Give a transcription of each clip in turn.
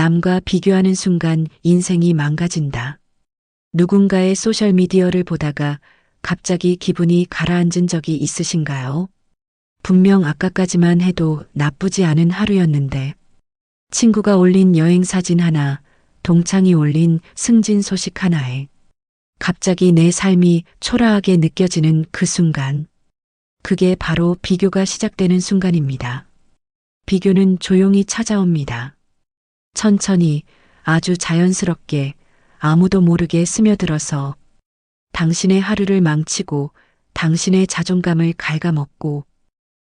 남과 비교하는 순간 인생이 망가진다. 누군가의 소셜미디어를 보다가 갑자기 기분이 가라앉은 적이 있으신가요? 분명 아까까지만 해도 나쁘지 않은 하루였는데 친구가 올린 여행 사진 하나, 동창이 올린 승진 소식 하나에 갑자기 내 삶이 초라하게 느껴지는 그 순간. 그게 바로 비교가 시작되는 순간입니다. 비교는 조용히 찾아옵니다. 천천히, 아주 자연스럽게, 아무도 모르게 스며들어서 당신의 하루를 망치고 당신의 자존감을 갉아먹고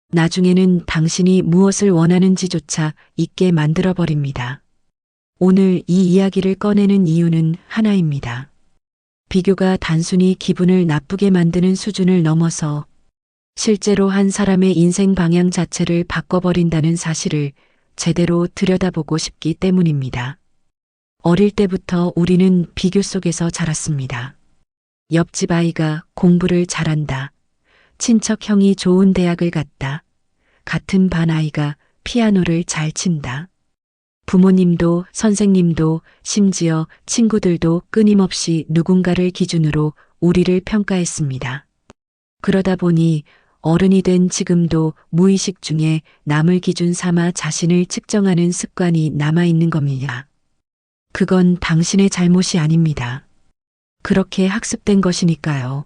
나중에는 당신이 무엇을 원하는지조차 잊게 만들어버립니다. 오늘 이 이야기를 꺼내는 이유는 하나입니다. 비교가 단순히 기분을 나쁘게 만드는 수준을 넘어서 실제로 한 사람의 인생 방향 자체를 바꿔버린다는 사실을 제대로 들여다보고 싶기 때문입니다. 어릴 때부터 우리는 비교 속에서 자랐습니다. 옆집 아이가 공부를 잘한다. 친척 형이 좋은 대학을 갔다. 같은 반 아이가 피아노를 잘 친다. 부모님도 선생님도 심지어 친구들도 끊임없이 누군가를 기준으로 우리를 평가했습니다. 그러다 보니 어른이 된 지금도 무의식 중에 남을 기준 삼아 자신을 측정하는 습관이 남아있는 겁니다. 그건 당신의 잘못이 아닙니다. 그렇게 학습된 것이니까요.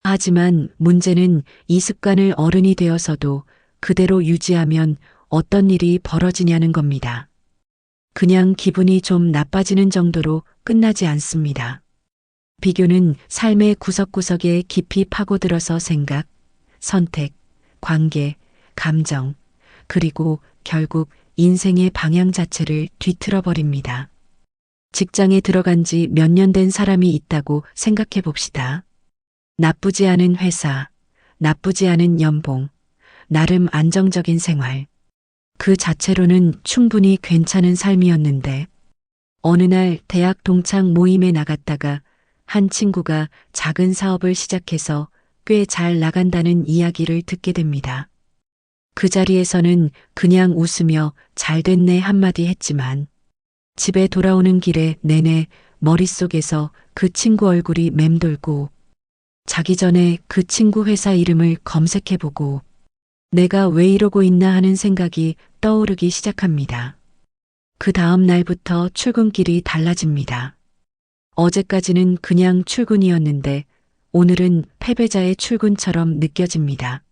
하지만 문제는 이 습관을 어른이 되어서도 그대로 유지하면 어떤 일이 벌어지냐는 겁니다. 그냥 기분이 좀 나빠지는 정도로 끝나지 않습니다. 비교는 삶의 구석구석에 깊이 파고들어서 생각, 선택, 관계, 감정, 그리고 결국 인생의 방향 자체를 뒤틀어 버립니다. 직장에 들어간 지 몇 년 된 사람이 있다고 생각해 봅시다. 나쁘지 않은 회사, 나쁘지 않은 연봉, 나름 안정적인 생활. 그 자체로는 충분히 괜찮은 삶이었는데 어느 날 대학 동창 모임에 나갔다가 한 친구가 작은 사업을 시작해서 꽤 잘 나간다는 이야기를 듣게 됩니다. 그 자리에서는 그냥 웃으며 잘 됐네 한마디 했지만 집에 돌아오는 길에 내내 머릿속에서 그 친구 얼굴이 맴돌고 자기 전에 그 친구 회사 이름을 검색해보고 내가 왜 이러고 있나 하는 생각이 떠오르기 시작합니다. 그 다음 날부터 출근길이 달라집니다. 어제까지는 그냥 출근이었는데 오늘은 패배자의 출근처럼 느껴집니다.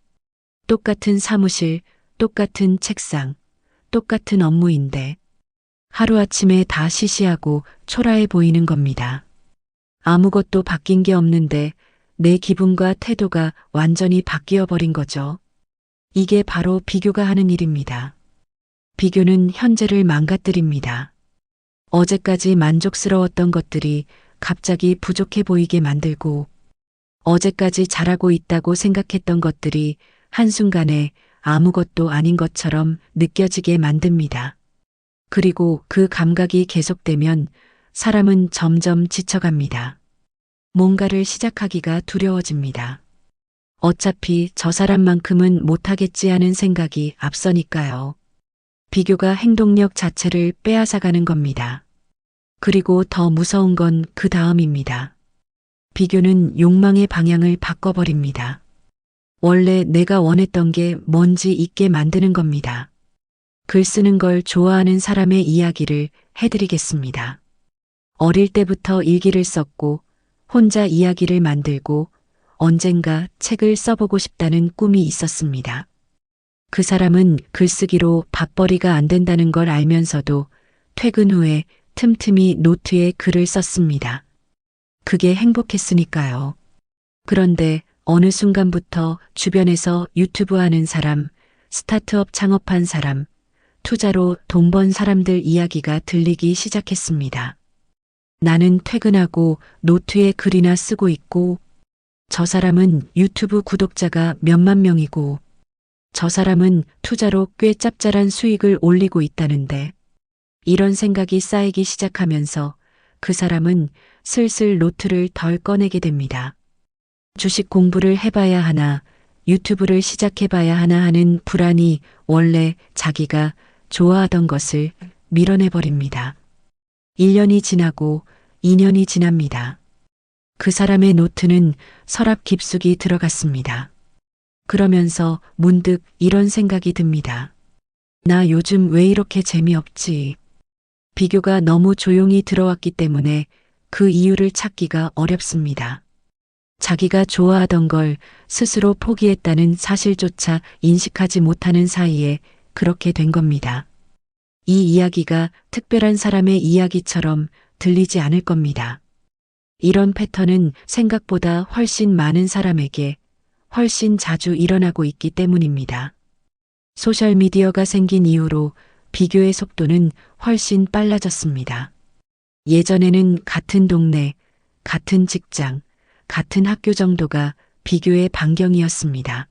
똑같은 사무실, 똑같은 책상, 똑같은 업무인데 하루아침에 다 시시하고 초라해 보이는 겁니다. 아무것도 바뀐 게 없는데 내 기분과 태도가 완전히 바뀌어 버린 거죠. 이게 바로 비교가 하는 일입니다. 비교는 현재를 망가뜨립니다. 어제까지 만족스러웠던 것들이 갑자기 부족해 보이게 만들고 어제까지 잘하고 있다고 생각했던 것들이 한순간에 아무것도 아닌 것처럼 느껴지게 만듭니다. 그리고 그 감각이 계속되면 사람은 점점 지쳐갑니다. 뭔가를 시작하기가 두려워집니다. 어차피 저 사람만큼은 못하겠지 하는 생각이 앞서니까요. 비교가 행동력 자체를 빼앗아가는 겁니다. 그리고 더 무서운 건 그 다음입니다. 비교는 욕망의 방향을 바꿔버립니다. 원래 내가 원했던 게 뭔지 잊게 만드는 겁니다. 글 쓰는 걸 좋아하는 사람의 이야기를 해드리겠습니다. 어릴 때부터 일기를 썼고 혼자 이야기를 만들고 언젠가 책을 써보고 싶다는 꿈이 있었습니다. 그 사람은 글쓰기로 밥벌이가 안 된다는 걸 알면서도 퇴근 후에 틈틈이 노트에 글을 썼습니다. 그게 행복했으니까요. 그런데 어느 순간부터 주변에서 유튜브 하는 사람, 스타트업 창업한 사람, 투자로 돈 번 사람들 이야기가 들리기 시작했습니다. 나는 퇴근하고 노트에 글이나 쓰고 있고 저 사람은 유튜브 구독자가 몇만 명이고 저 사람은 투자로 꽤 짭짤한 수익을 올리고 있다는데 이런 생각이 쌓이기 시작하면서 그 사람은 슬슬 노트를 덜 꺼내게 됩니다. 주식 공부를 해봐야 하나, 유튜브를 시작해봐야 하나 하는 불안이 원래 자기가 좋아하던 것을 밀어내버립니다. 1년이 지나고 2년이 지납니다. 그 사람의 노트는 서랍 깊숙이 들어갔습니다. 그러면서 문득 이런 생각이 듭니다. 나 요즘 왜 이렇게 재미없지? 비교가 너무 조용히 들어왔기 때문에 그 이유를 찾기가 어렵습니다. 자기가 좋아하던 걸 스스로 포기했다는 사실조차 인식하지 못하는 사이에 그렇게 된 겁니다. 이 이야기가 특별한 사람의 이야기처럼 들리지 않을 겁니다. 이런 패턴은 생각보다 훨씬 많은 사람에게 훨씬 자주 일어나고 있기 때문입니다. 소셜미디어가 생긴 이후로 비교의 속도는 훨씬 빨라졌습니다. 예전에는 같은 동네, 같은 직장, 같은 학교 정도가 비교의 반경이었습니다.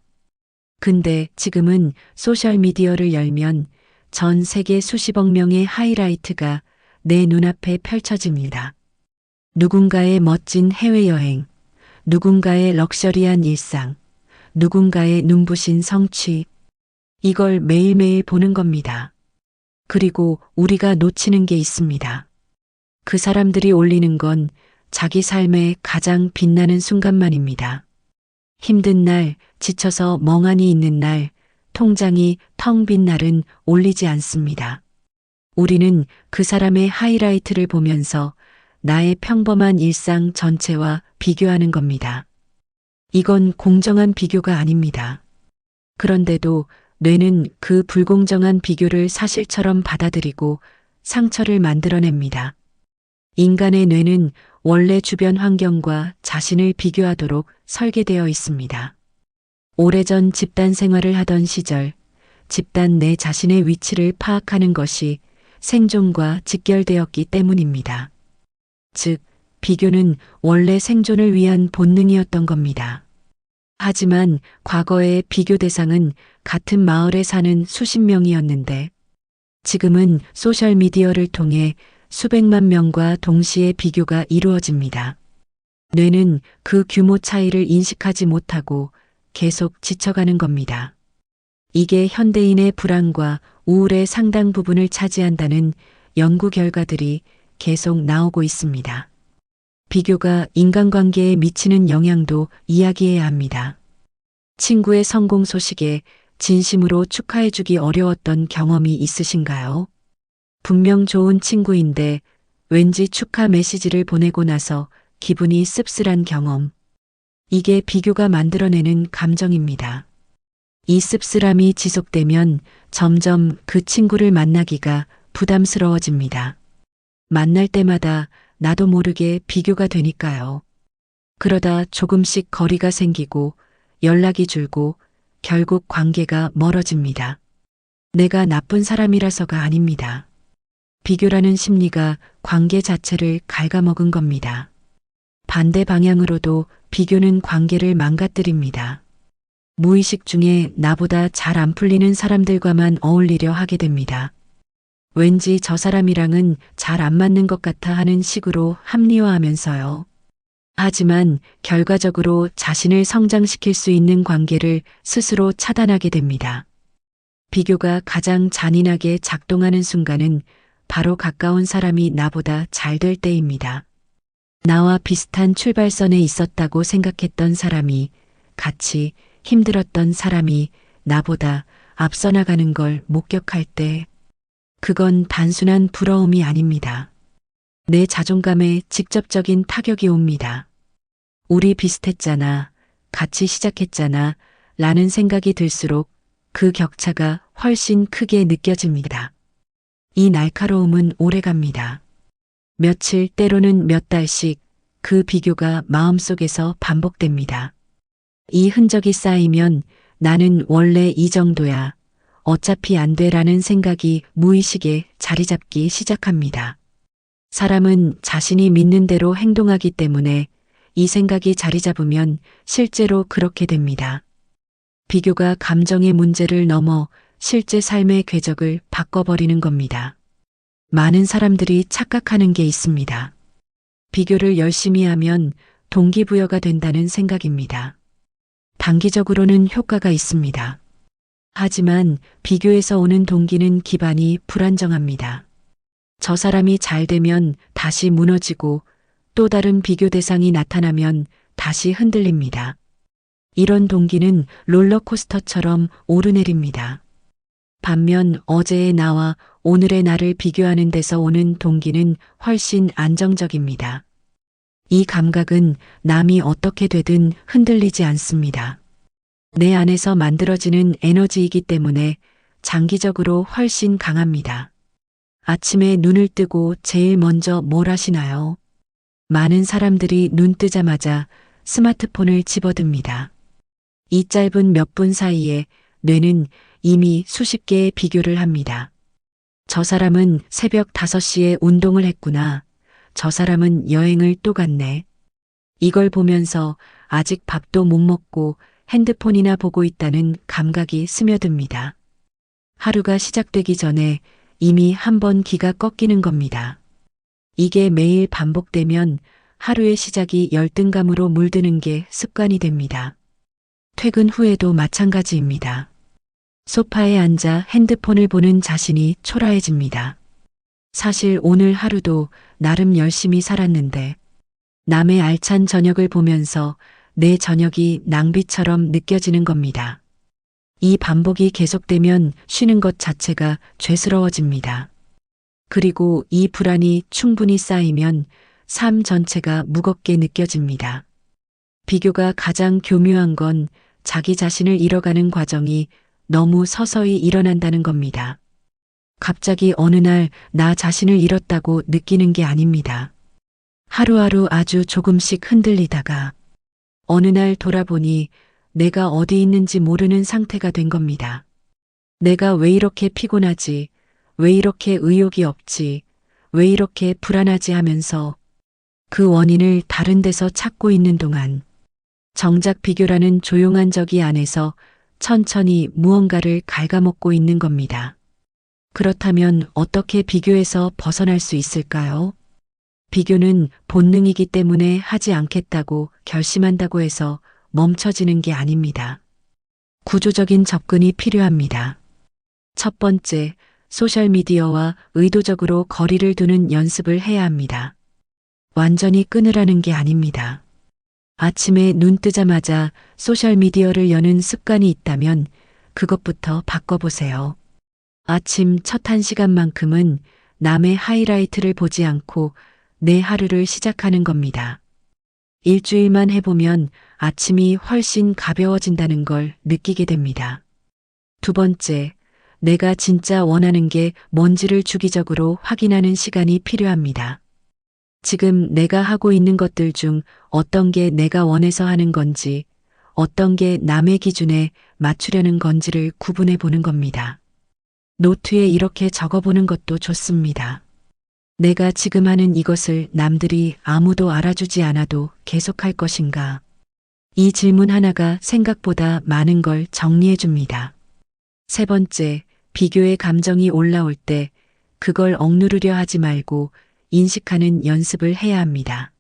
근데 지금은 소셜미디어를 열면 전 세계 수십억 명의 하이라이트가 내 눈앞에 펼쳐집니다. 누군가의 멋진 해외여행, 누군가의 럭셔리한 일상, 누군가의 눈부신 성취, 이걸 매일매일 보는 겁니다. 그리고 우리가 놓치는 게 있습니다. 그 사람들이 올리는 건 자기 삶의 가장 빛나는 순간만입니다. 힘든 날, 지쳐서 멍하니 있는 날, 통장이 텅 빈 날은 올리지 않습니다. 우리는 그 사람의 하이라이트를 보면서 나의 평범한 일상 전체와 비교하는 겁니다. 이건 공정한 비교가 아닙니다. 그런데도 뇌는 그 불공정한 비교를 사실처럼 받아들이고 상처를 만들어냅니다. 인간의 뇌는 원래 주변 환경과 자신을 비교하도록 설계되어 있습니다. 오래전 집단 생활을 하던 시절, 집단 내 자신의 위치를 파악하는 것이 생존과 직결되었기 때문입니다. 즉, 비교는 원래 생존을 위한 본능이었던 겁니다. 하지만 과거의 비교 대상은 같은 마을에 사는 수십 명이었는데, 지금은 소셜미디어를 통해 수백만 명과 동시에 비교가 이루어집니다. 뇌는 그 규모 차이를 인식하지 못하고 계속 지쳐가는 겁니다. 이게 현대인의 불안과 우울의 상당 부분을 차지한다는 연구 결과들이 계속 나오고 있습니다. 비교가 인간관계에 미치는 영향도 이야기해야 합니다. 친구의 성공 소식에 진심으로 축하해주기 어려웠던 경험이 있으신가요? 분명 좋은 친구인데 왠지 축하 메시지를 보내고 나서 기분이 씁쓸한 경험. 이게 비교가 만들어내는 감정입니다. 이 씁쓸함이 지속되면 점점 그 친구를 만나기가 부담스러워집니다. 만날 때마다 나도 모르게 비교가 되니까요. 그러다 조금씩 거리가 생기고 연락이 줄고 결국 관계가 멀어집니다. 내가 나쁜 사람이라서가 아닙니다. 비교라는 심리가 관계 자체를 갉아먹은 겁니다. 반대 방향으로도 비교는 관계를 망가뜨립니다. 무의식 중에 나보다 잘 안 풀리는 사람들과만 어울리려 하게 됩니다. 왠지 저 사람이랑은 잘 안 맞는 것 같아 하는 식으로 합리화하면서요. 하지만 결과적으로 자신을 성장시킬 수 있는 관계를 스스로 차단하게 됩니다. 비교가 가장 잔인하게 작동하는 순간은 바로 가까운 사람이 나보다 잘 될 때입니다. 나와 비슷한 출발선에 있었다고 생각했던 사람이, 같이 힘들었던 사람이 나보다 앞서 나가는 걸 목격할 때, 그건 단순한 부러움이 아닙니다. 내 자존감에 직접적인 타격이 옵니다. 우리 비슷했잖아, 같이 시작했잖아, 라는 생각이 들수록 그 격차가 훨씬 크게 느껴집니다. 이 날카로움은 오래갑니다. 며칠 때로는 몇 달씩 그 비교가 마음속에서 반복됩니다. 이 흔적이 쌓이면 나는 원래 이 정도야, 어차피 안 돼라는 생각이 무의식에 자리 잡기 시작합니다. 사람은 자신이 믿는 대로 행동하기 때문에 이 생각이 자리 잡으면 실제로 그렇게 됩니다. 비교가 감정의 문제를 넘어 실제 삶의 궤적을 바꿔버리는 겁니다. 많은 사람들이 착각하는 게 있습니다. 비교를 열심히 하면 동기부여가 된다는 생각입니다. 단기적으로는 효과가 있습니다. 하지만 비교에서 오는 동기는 기반이 불안정합니다. 저 사람이 잘 되면 다시 무너지고 또 다른 비교 대상이 나타나면 다시 흔들립니다. 이런 동기는 롤러코스터처럼 오르내립니다. 반면 어제의 나와 오늘의 나를 비교하는 데서 오는 동기는 훨씬 안정적입니다. 이 감각은 남이 어떻게 되든 흔들리지 않습니다. 내 안에서 만들어지는 에너지이기 때문에 장기적으로 훨씬 강합니다. 아침에 눈을 뜨고 제일 먼저 뭘 하시나요? 많은 사람들이 눈 뜨자마자 스마트폰을 집어듭니다. 이 짧은 몇 분 사이에 뇌는 이미 수십 개의 비교를 합니다. 저 사람은 새벽 5시에 운동을 했구나. 저 사람은 여행을 또 갔네. 이걸 보면서 아직 밥도 못 먹고 핸드폰이나 보고 있다는 감각이 스며듭니다. 하루가 시작되기 전에 이미 한 번 기가 꺾이는 겁니다. 이게 매일 반복되면 하루의 시작이 열등감으로 물드는 게 습관이 됩니다. 퇴근 후에도 마찬가지입니다. 소파에 앉아 핸드폰을 보는 자신이 초라해집니다. 사실 오늘 하루도 나름 열심히 살았는데 남의 알찬 저녁을 보면서 내 저녁이 낭비처럼 느껴지는 겁니다. 이 반복이 계속되면 쉬는 것 자체가 죄스러워집니다. 그리고 이 불안이 충분히 쌓이면 삶 전체가 무겁게 느껴집니다. 비교가 가장 교묘한 건 자기 자신을 잃어가는 과정이 너무 서서히 일어난다는 겁니다. 갑자기 어느 날 나 자신을 잃었다고 느끼는 게 아닙니다. 하루하루 아주 조금씩 흔들리다가 어느 날 돌아보니 내가 어디 있는지 모르는 상태가 된 겁니다. 내가 왜 이렇게 피곤하지? 왜 이렇게 의욕이 없지? 왜 이렇게 불안하지 하면서 그 원인을 다른 데서 찾고 있는 동안 정작 비교라는 조용한 저기 안에서 천천히 무언가를 갉아먹고 있는 겁니다. 그렇다면 어떻게 비교에서 벗어날 수 있을까요? 비교는 본능이기 때문에 하지 않겠다고 결심한다고 해서 멈춰지는 게 아닙니다. 구조적인 접근이 필요합니다. 첫 번째, 소셜미디어와 의도적으로 거리를 두는 연습을 해야 합니다. 완전히 끊으라는 게 아닙니다. 아침에 눈 뜨자마자 소셜미디어를 여는 습관이 있다면 그것부터 바꿔보세요. 아침 첫 1시간만큼은 남의 하이라이트를 보지 않고 내 하루를 시작하는 겁니다. 일주일만 해보면 아침이 훨씬 가벼워진다는 걸 느끼게 됩니다. 두 번째, 내가 진짜 원하는 게 뭔지를 주기적으로 확인하는 시간이 필요합니다. 지금 내가 하고 있는 것들 중 어떤 게 내가 원해서 하는 건지, 어떤 게 남의 기준에 맞추려는 건지를 구분해 보는 겁니다. 노트에 이렇게 적어보는 것도 좋습니다. 내가 지금 하는 이것을 남들이 아무도 알아주지 않아도 계속할 것인가? 이 질문 하나가 생각보다 많은 걸 정리해 줍니다. 세 번째, 비교의 감정이 올라올 때 그걸 억누르려 하지 말고 인식하는 연습을 해야 합니다.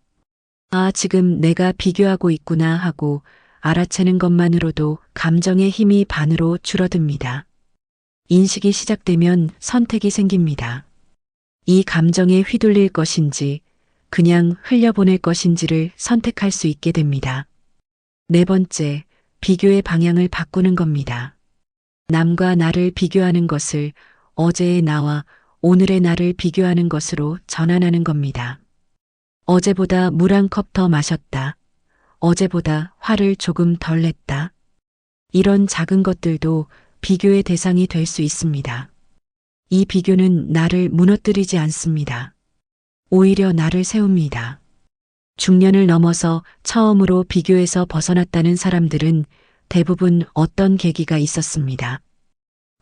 아, 지금 내가 비교하고 있구나 하고 알아채는 것만으로도 감정의 힘이 반으로 줄어듭니다. 인식이 시작되면 선택이 생깁니다. 이 감정에 휘둘릴 것인지 그냥 흘려보낼 것인지를 선택할 수 있게 됩니다. 네 번째, 비교의 방향을 바꾸는 겁니다. 남과 나를 비교하는 것을 어제의 나와 오늘의 나를 비교하는 것으로 전환하는 겁니다. 어제보다 물 한 컵 더 마셨다. 어제보다 화를 조금 덜 냈다. 이런 작은 것들도 비교의 대상이 될 수 있습니다. 이 비교는 나를 무너뜨리지 않습니다. 오히려 나를 세웁니다. 중년을 넘어서 처음으로 비교에서 벗어났다는 사람들은 대부분 어떤 계기가 있었습니다.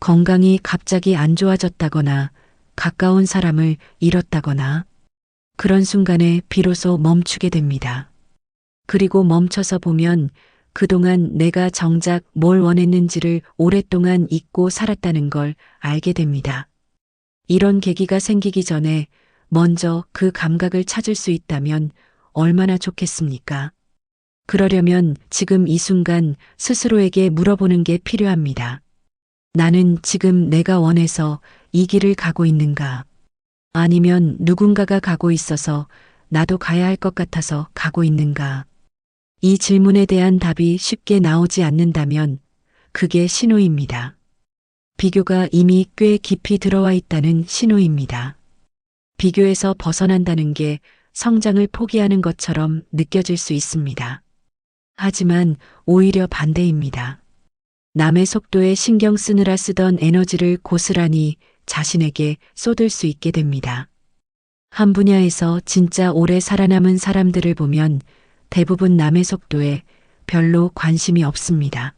건강이 갑자기 안 좋아졌다거나 가까운 사람을 잃었다거나 그런 순간에 비로소 멈추게 됩니다. 그리고 멈춰서 보면 그동안 내가 정작 뭘 원했는지를 오랫동안 잊고 살았다는 걸 알게 됩니다. 이런 계기가 생기기 전에 먼저 그 감각을 찾을 수 있다면 얼마나 좋겠습니까? 그러려면 지금 이 순간 스스로에게 물어보는 게 필요합니다. 나는 지금 내가 원해서 이 길을 가고 있는가? 아니면 누군가가 가고 있어서 나도 가야 할 것 같아서 가고 있는가? 이 질문에 대한 답이 쉽게 나오지 않는다면 그게 신호입니다. 비교가 이미 꽤 깊이 들어와 있다는 신호입니다. 비교에서 벗어난다는 게 성장을 포기하는 것처럼 느껴질 수 있습니다. 하지만 오히려 반대입니다. 남의 속도에 신경 쓰느라 쓰던 에너지를 고스란히 자신에게 쏟을 수 있게 됩니다. 한 분야에서 진짜 오래 살아남은 사람들을 보면 대부분 남의 속도에 별로 관심이 없습니다.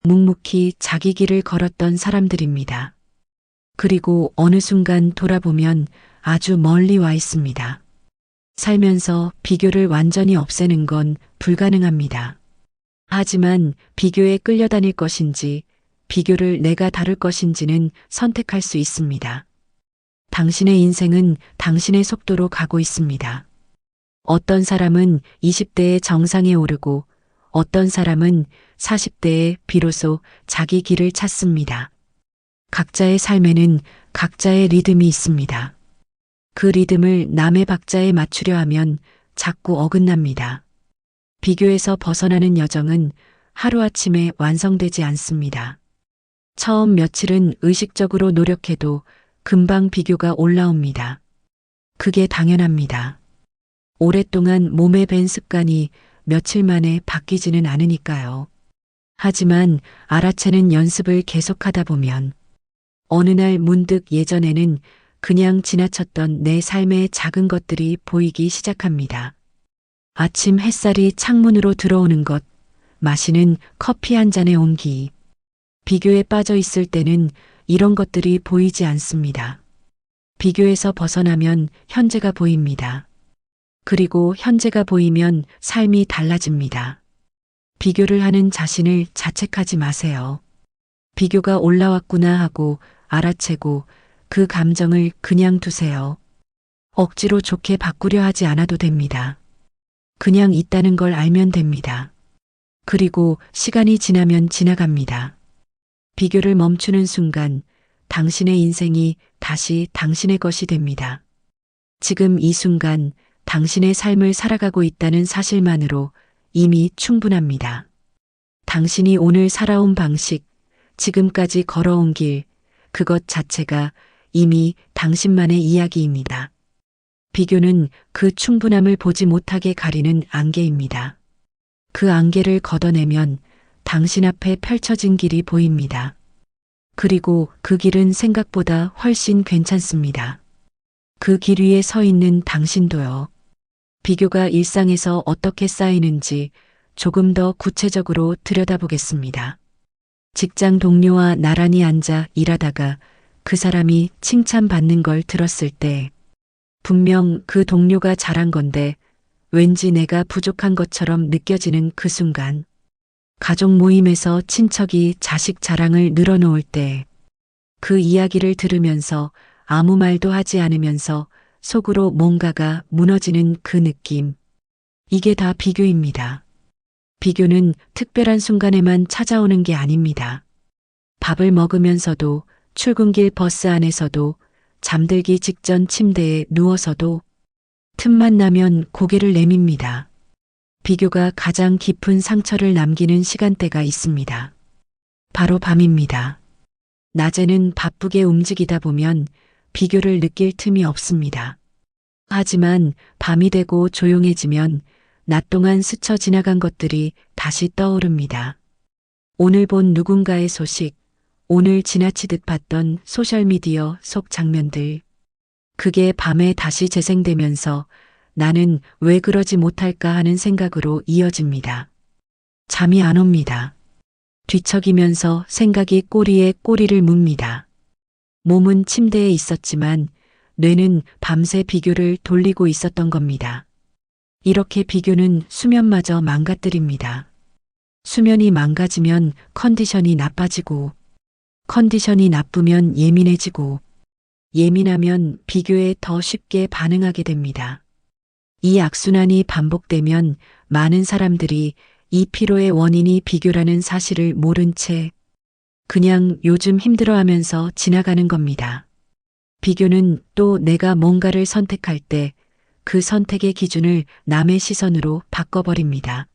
묵묵히 자기 길을 걸었던 사람들입니다. 그리고 어느 순간 돌아보면 아주 멀리 와 있습니다. 살면서 비교를 완전히 없애는 건 불가능합니다. 하지만 비교에 끌려다닐 것인지 비교를 내가 다룰 것인지는 선택할 수 있습니다. 당신의 인생은 당신의 속도로 가고 있습니다. 어떤 사람은 20대에 정상에 오르고 어떤 사람은 40대에 비로소 자기 길을 찾습니다. 각자의 삶에는 각자의 리듬이 있습니다. 그 리듬을 남의 박자에 맞추려 하면 자꾸 어긋납니다. 비교에서 벗어나는 여정은 하루아침에 완성되지 않습니다. 처음 며칠은 의식적으로 노력해도 금방 비교가 올라옵니다. 그게 당연합니다. 오랫동안 몸에 밴 습관이 며칠 만에 바뀌지는 않으니까요. 하지만 알아채는 연습을 계속하다 보면 어느 날 문득 예전에는 그냥 지나쳤던 내 삶의 작은 것들이 보이기 시작합니다. 아침 햇살이 창문으로 들어오는 것, 마시는 커피 한 잔의 온기. 비교에 빠져 있을 때는 이런 것들이 보이지 않습니다. 비교에서 벗어나면 현재가 보입니다. 그리고 현재가 보이면 삶이 달라집니다. 비교를 하는 자신을 자책하지 마세요. 비교가 올라왔구나 하고 알아채고 그 감정을 그냥 두세요. 억지로 좋게 바꾸려 하지 않아도 됩니다. 그냥 있다는 걸 알면 됩니다. 그리고 시간이 지나면 지나갑니다. 비교를 멈추는 순간 당신의 인생이 다시 당신의 것이 됩니다. 지금 이 순간 당신의 삶을 살아가고 있다는 사실만으로 이미 충분합니다. 당신이 오늘 살아온 방식, 지금까지 걸어온 길, 그것 자체가 이미 당신만의 이야기입니다. 비교는 그 충분함을 보지 못하게 가리는 안개입니다. 그 안개를 걷어내면 당신 앞에 펼쳐진 길이 보입니다. 그리고 그 길은 생각보다 훨씬 괜찮습니다. 그 길 위에 서 있는 당신도요. 비교가 일상에서 어떻게 쌓이는지 조금 더 구체적으로 들여다보겠습니다. 직장 동료와 나란히 앉아 일하다가 그 사람이 칭찬받는 걸 들었을 때 분명 그 동료가 잘한 건데 왠지 내가 부족한 것처럼 느껴지는 그 순간, 가족 모임에서 친척이 자식 자랑을 늘어놓을 때 그 이야기를 들으면서 아무 말도 하지 않으면서 속으로 뭔가가 무너지는 그 느낌. 이게 다 비교입니다. 비교는 특별한 순간에만 찾아오는 게 아닙니다. 밥을 먹으면서도, 출근길 버스 안에서도, 잠들기 직전 침대에 누워서도, 틈만 나면 고개를 내밉니다. 비교가 가장 깊은 상처를 남기는 시간대가 있습니다. 바로 밤입니다. 낮에는 바쁘게 움직이다 보면 비교를 느낄 틈이 없습니다. 하지만 밤이 되고 조용해지면 낮 동안 스쳐 지나간 것들이 다시 떠오릅니다. 오늘 본 누군가의 소식, 오늘 지나치듯 봤던 소셜미디어 속 장면들. 그게 밤에 다시 재생되면서 나는 왜 그러지 못할까 하는 생각으로 이어집니다. 잠이 안 옵니다. 뒤척이면서 생각이 꼬리에 꼬리를 묻니다. 몸은 침대에 있었지만 뇌는 밤새 비교를 돌리고 있었던 겁니다. 이렇게 비교는 수면마저 망가뜨립니다. 수면이 망가지면 컨디션이 나빠지고, 컨디션이 나쁘면 예민해지고, 예민하면 비교에 더 쉽게 반응하게 됩니다. 이 악순환이 반복되면 많은 사람들이 이 피로의 원인이 비교라는 사실을 모른 채 그냥 요즘 힘들어하면서 지나가는 겁니다. 비교는 또 내가 뭔가를 선택할 때 그 선택의 기준을 남의 시선으로 바꿔버립니다.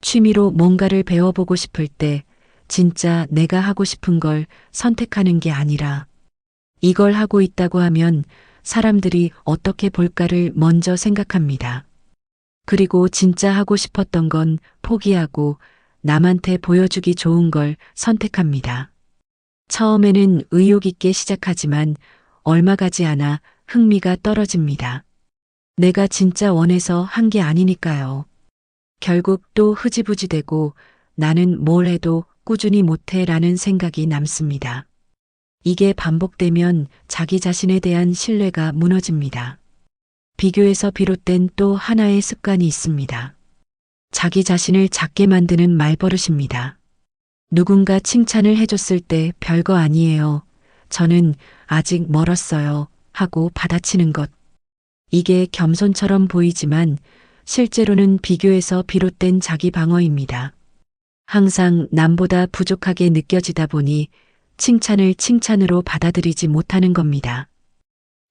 취미로 뭔가를 배워보고 싶을 때 진짜 내가 하고 싶은 걸 선택하는 게 아니라 이걸 하고 있다고 하면 사람들이 어떻게 볼까를 먼저 생각합니다. 그리고 진짜 하고 싶었던 건 포기하고 남한테 보여주기 좋은 걸 선택합니다. 처음에는 의욕 있게 시작하지만 얼마 가지 않아 흥미가 떨어집니다. 내가 진짜 원해서 한 게 아니니까요. 결국 또 흐지부지 되고 나는 뭘 해도 꾸준히 못해 라는 생각이 남습니다. 이게 반복되면 자기 자신에 대한 신뢰가 무너집니다. 비교에서 비롯된 또 하나의 습관이 있습니다. 자기 자신을 작게 만드는 말버릇입니다. 누군가 칭찬을 해줬을 때 별거 아니에요. 저는 아직 멀었어요. 하고 받아치는 것. 이게 겸손처럼 보이지만 실제로는 비교에서 비롯된 자기 방어입니다. 항상 남보다 부족하게 느껴지다 보니 칭찬을 칭찬으로 받아들이지 못하는 겁니다.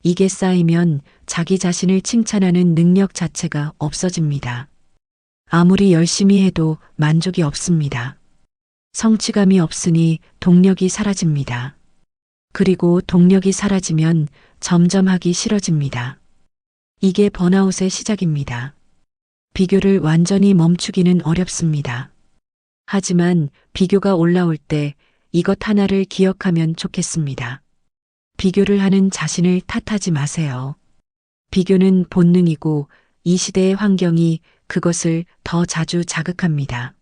이게 쌓이면 자기 자신을 칭찬하는 능력 자체가 없어집니다. 아무리 열심히 해도 만족이 없습니다. 성취감이 없으니 동력이 사라집니다. 그리고 동력이 사라지면 점점 하기 싫어집니다. 이게 번아웃의 시작입니다. 비교를 완전히 멈추기는 어렵습니다. 하지만 비교가 올라올 때 이것 하나를 기억하면 좋겠습니다. 비교를 하는 자신을 탓하지 마세요. 비교는 본능이고 이 시대의 환경이 그것을 더 자주 자극합니다.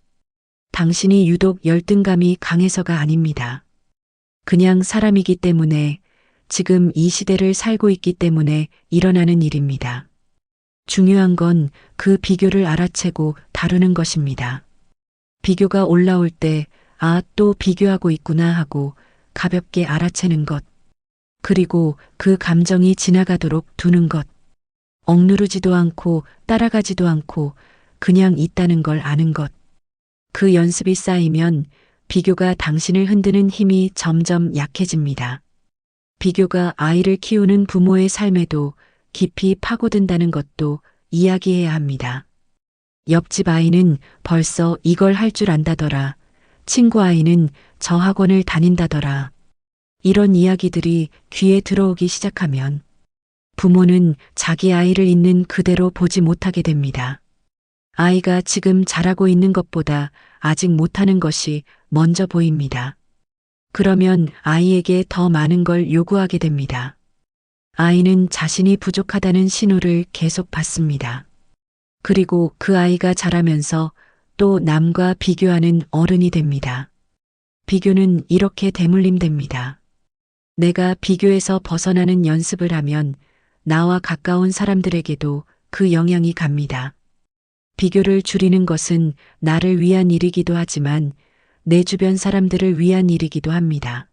당신이 유독 열등감이 강해서가 아닙니다. 그냥 사람이기 때문에 지금 이 시대를 살고 있기 때문에 일어나는 일입니다. 중요한 건 그 비교를 알아채고 다루는 것입니다. 비교가 올라올 때, 아, 또 비교하고 있구나 하고 가볍게 알아채는 것. 그리고 그 감정이 지나가도록 두는 것. 억누르지도 않고 따라가지도 않고 그냥 있다는 걸 아는 것. 그 연습이 쌓이면 비교가 당신을 흔드는 힘이 점점 약해집니다. 비교가 아이를 키우는 부모의 삶에도 깊이 파고든다는 것도 이야기해야 합니다. 옆집 아이는 벌써 이걸 할 줄 안다더라. 친구 아이는 저 학원을 다닌다더라. 이런 이야기들이 귀에 들어오기 시작하면 부모는 자기 아이를 있는 그대로 보지 못하게 됩니다. 아이가 지금 잘하고 있는 것보다 아직 못하는 것이 먼저 보입니다. 그러면 아이에게 더 많은 걸 요구하게 됩니다. 아이는 자신이 부족하다는 신호를 계속 받습니다. 그리고 그 아이가 자라면서 또 남과 비교하는 어른이 됩니다. 비교는 이렇게 대물림됩니다. 내가 비교에서 벗어나는 연습을 하면 나와 가까운 사람들에게도 그 영향이 갑니다. 비교를 줄이는 것은 나를 위한 일이기도 하지만 내 주변 사람들을 위한 일이기도 합니다.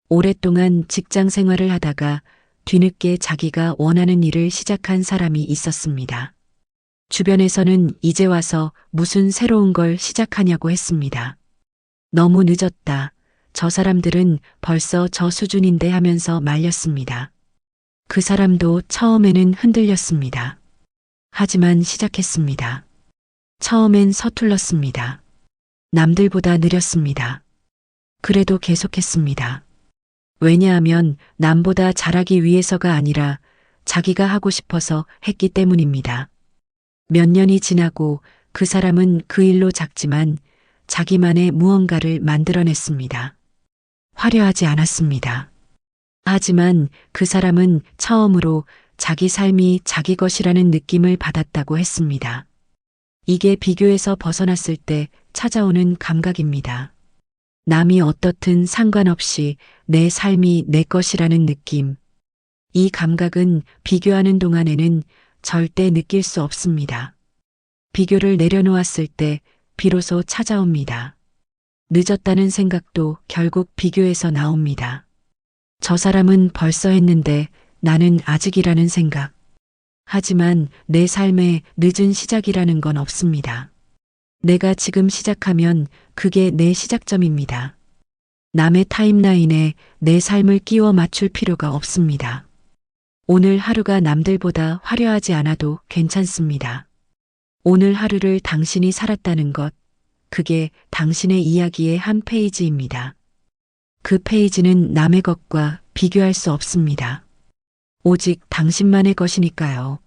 오랫동안 직장 생활을 하다가 뒤늦게 자기가 원하는 일을 시작한 사람이 있었습니다. 주변에서는 이제 와서 무슨 새로운 걸 시작하냐고 했습니다. 너무 늦었다. 저 사람들은 벌써 저 수준인데 하면서 말렸습니다. 그 사람도 처음에는 흔들렸습니다. 하지만 시작했습니다. 처음엔 서툴렀습니다. 남들보다 느렸습니다. 그래도 계속했습니다. 왜냐하면 남보다 잘하기 위해서가 아니라 자기가 하고 싶어서 했기 때문입니다. 몇 년이 지나고 그 사람은 그 일로 작지만 자기만의 무언가를 만들어냈습니다. 화려하지 않았습니다. 하지만 그 사람은 처음으로 자기 삶이 자기 것이라는 느낌을 받았다고 했습니다. 이게 비교에서 벗어났을 때 찾아오는 감각입니다. 남이 어떻든 상관없이 내 삶이 내 것이라는 느낌. 이 감각은 비교하는 동안에는 절대 느낄 수 없습니다. 비교를 내려놓았을 때 비로소 찾아옵니다. 늦었다는 생각도 결국 비교에서 나옵니다. 저 사람은 벌써 했는데 나는 아직이라는 생각. 하지만 내 삶에 늦은 시작이라는 건 없습니다. 내가 지금 시작하면 그게 내 시작점입니다. 남의 타임라인에 내 삶을 끼워 맞출 필요가 없습니다. 오늘 하루가 남들보다 화려하지 않아도 괜찮습니다. 오늘 하루를 당신이 살았다는 것, 그게 당신의 이야기의 한 페이지입니다. 그 페이지는 남의 것과 비교할 수 없습니다. 오직 당신만의 것이니까요.